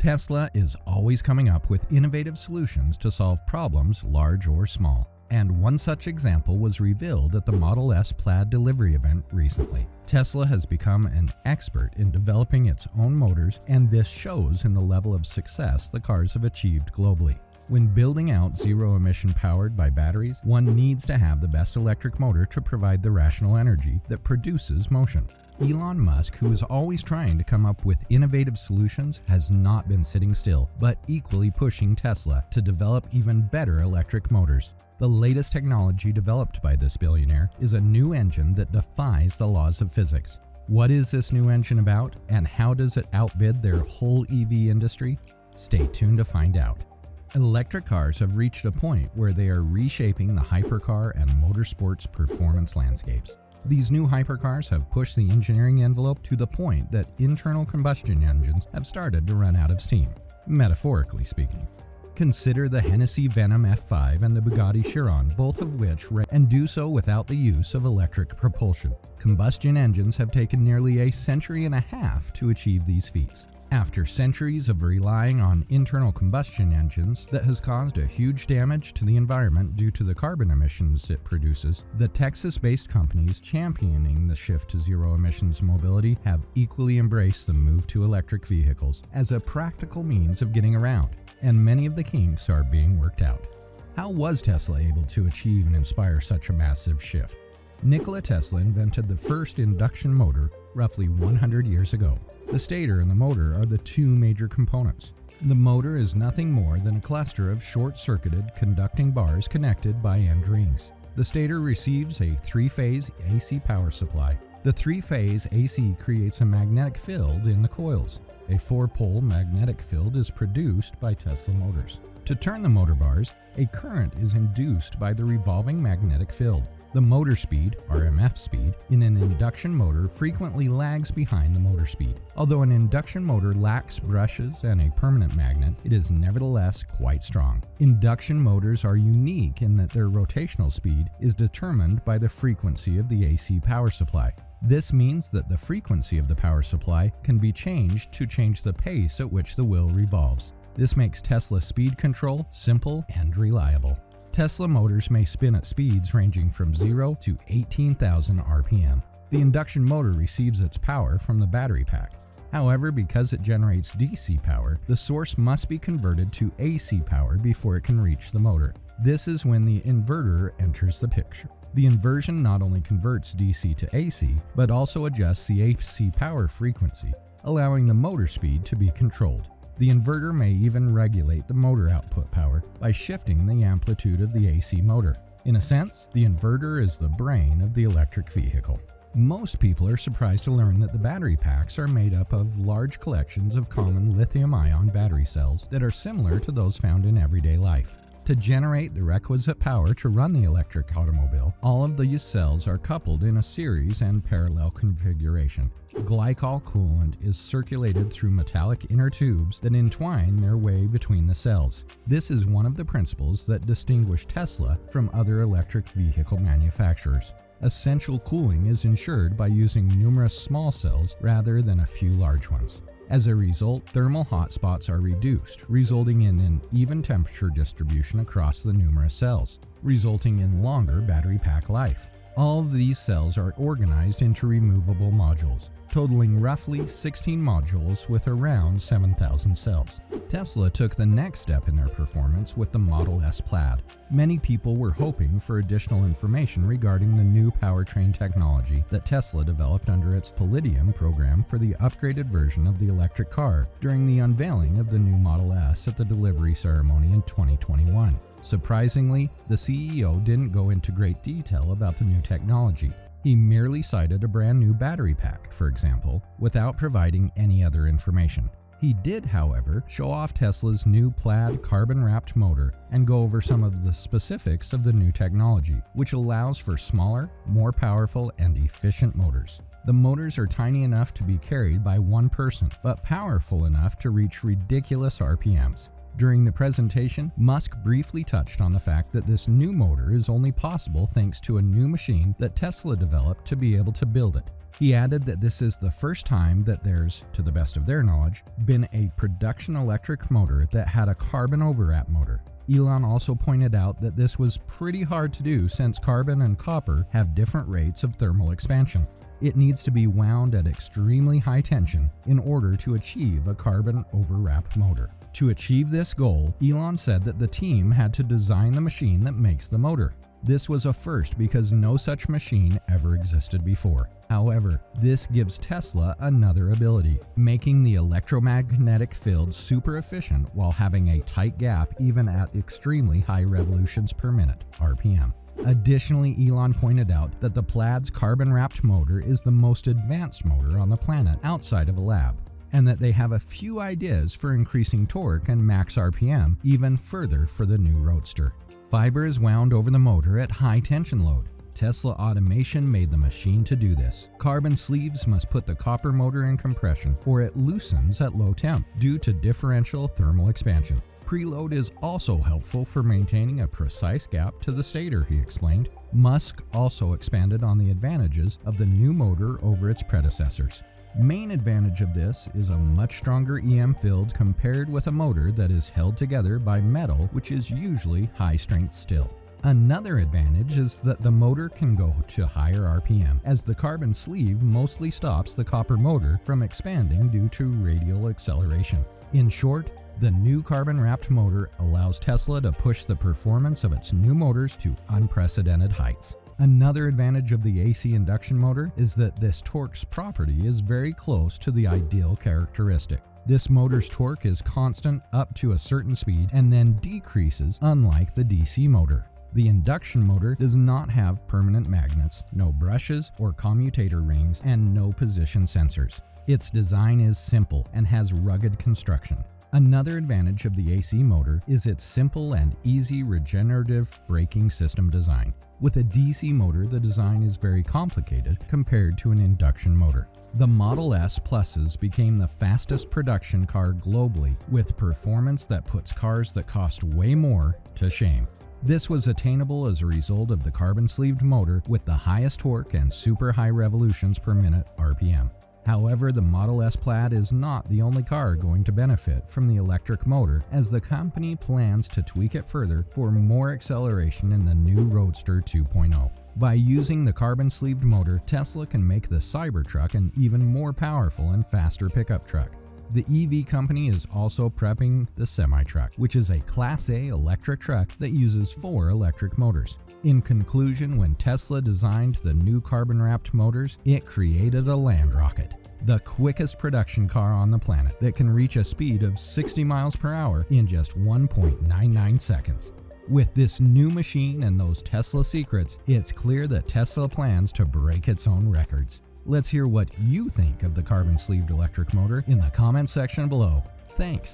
Tesla is always coming up with innovative solutions to solve problems large or small. And one such example was revealed at the Model S Plaid delivery event recently. Tesla has become an expert in developing its own motors, and this shows in the level of success the cars have achieved globally. When building out zero-emission powered by batteries, one needs to have the best electric motor to provide the rational energy that produces motion. Elon Musk, who is always trying to come up with innovative solutions, has not been sitting still, but equally pushing Tesla to develop even better electric motors. The latest technology developed by this billionaire is a new engine that defies the laws of physics. What is this new engine about, and how does it outbid their whole EV industry? Stay tuned to find out. Electric cars have reached a point where they are reshaping the hypercar and motorsports performance landscapes. These new hypercars have pushed the engineering envelope to the point that internal combustion engines have started to run out of steam, metaphorically speaking. Consider the Hennessey Venom F5 and the Bugatti Chiron, both of which and do so without the use of electric propulsion. Combustion engines have taken nearly a century and a half to achieve these feats. After centuries of relying on internal combustion engines that has caused a huge damage to the environment due to the carbon emissions it produces, the Texas-based companies championing the shift to zero-emissions mobility have equally embraced the move to electric vehicles as a practical means of getting around, and many of the kinks are being worked out. How was Tesla able to achieve and inspire such a massive shift? Nikola Tesla invented the first induction motor roughly 100 years ago. The stator and the motor are the two major components. The motor is nothing more than a cluster of short-circuited conducting bars connected by end rings. The stator receives a three-phase AC power supply. The three-phase AC creates a magnetic field in the coils. A four-pole magnetic field is produced by Tesla motors. To turn the motor bars, a current is induced by the revolving magnetic field. The motor speed, RMF speed, in an induction motor frequently lags behind the motor speed. Although an induction motor lacks brushes and a permanent magnet, it is nevertheless quite strong. Induction motors are unique in that their rotational speed is determined by the frequency of the AC power supply. This means that the frequency of the power supply can be changed to change the pace at which the wheel revolves. This makes Tesla speed control simple and reliable. Tesla motors may spin at speeds ranging from 0 to 18,000 RPM. The induction motor receives its power from the battery pack. However, because it generates DC power, the source must be converted to AC power before it can reach the motor. This is when the inverter enters the picture. The inversion not only converts DC to AC, but also adjusts the AC power frequency, allowing the motor speed to be controlled. The inverter may even regulate the motor output power by shifting the amplitude of the AC motor. In a sense, the inverter is the brain of the electric vehicle. Most people are surprised to learn that the battery packs are made up of large collections of common lithium-ion battery cells that are similar to those found in everyday life. To generate the requisite power to run the electric automobile, all of these cells are coupled in a series and parallel configuration. Glycol coolant is circulated through metallic inner tubes that entwine their way between the cells. This is one of the principles that distinguish Tesla from other electric vehicle manufacturers. Essential cooling is ensured by using numerous small cells rather than a few large ones. As a result, thermal hotspots are reduced, resulting in an even temperature distribution across the numerous cells, resulting in longer battery pack life. All of these cells are organized into removable modules, totaling roughly 16 modules with around 7,000 cells. Tesla took the next step in their performance with the Model S Plaid. Many people were hoping for additional information regarding the new powertrain technology that Tesla developed under its Palladium program for the upgraded version of the electric car during the unveiling of the new Model S at the delivery ceremony in 2021. Surprisingly, the CEO didn't go into great detail about the new technology. He merely cited a brand new battery pack, for example, without providing any other information. He did, however, show off Tesla's new Plaid carbon-wrapped motor and go over some of the specifics of the new technology, which allows for smaller, more powerful, and efficient motors. The motors are tiny enough to be carried by one person, but powerful enough to reach ridiculous RPMs. During the presentation, Musk briefly touched on the fact that this new motor is only possible thanks to a new machine that Tesla developed to be able to build it. He added that this is the first time that there's, to the best of their knowledge, been a production electric motor that had a carbon overwrap motor. Elon also pointed out that this was pretty hard to do since carbon and copper have different rates of thermal expansion. It needs to be wound at extremely high tension in order to achieve a carbon overwrap motor. To achieve this goal, Elon said that the team had to design the machine that makes the motor. This was a first because no such machine ever existed before. However, this gives Tesla another ability, making the electromagnetic field super efficient while having a tight gap even at extremely high revolutions per minute, RPM. Additionally, Elon pointed out that the Plaid's carbon-wrapped motor is the most advanced motor on the planet outside of a lab, and that they have a few ideas for increasing torque and max RPM even further for the new Roadster. Fiber is wound over the motor at high tension load. Tesla automation made the machine to do this. Carbon sleeves must put the copper motor in compression or it loosens at low temp due to differential thermal expansion. Preload is also helpful for maintaining a precise gap to the stator, he explained. Musk also expanded on the advantages of the new motor over its predecessors. Main advantage of this is a much stronger EM field compared with a motor that is held together by metal, which is usually high strength steel. Another advantage is that the motor can go to higher RPM, as the carbon sleeve mostly stops the copper motor from expanding due to radial acceleration. In short, the new carbon-wrapped motor allows Tesla to push the performance of its new motors to unprecedented heights. Another advantage of the AC induction motor is that this torque's property is very close to the ideal characteristic. This motor's torque is constant up to a certain speed and then decreases, unlike the DC motor. The induction motor does not have permanent magnets, no brushes or commutator rings, and no position sensors. Its design is simple and has rugged construction. Another advantage of the AC motor is its simple and easy regenerative braking system design. With a DC motor, the design is very complicated compared to an induction motor. The Model S Pluses became the fastest production car globally, with performance that puts cars that cost way more to shame. This was attainable as a result of the carbon-sleeved motor with the highest torque and super high revolutions per minute RPM. However, the Model S Plaid is not the only car going to benefit from the electric motor, as the company plans to tweak it further for more acceleration in the new Roadster 2.0. By using the carbon-sleeved motor, Tesla can make the Cybertruck an even more powerful and faster pickup truck. The EV company is also prepping the semi-truck, which is a Class A electric truck that uses 4 electric motors. In conclusion, when Tesla designed the new carbon-wrapped motors, it created a land rocket, the quickest production car on the planet that can reach a speed of 60 miles per hour in just 1.99 seconds. With this new machine and those Tesla secrets, it's clear that Tesla plans to break its own records. Let's hear what you think of the carbon-sleeved electric motor in the comments section below. Thanks.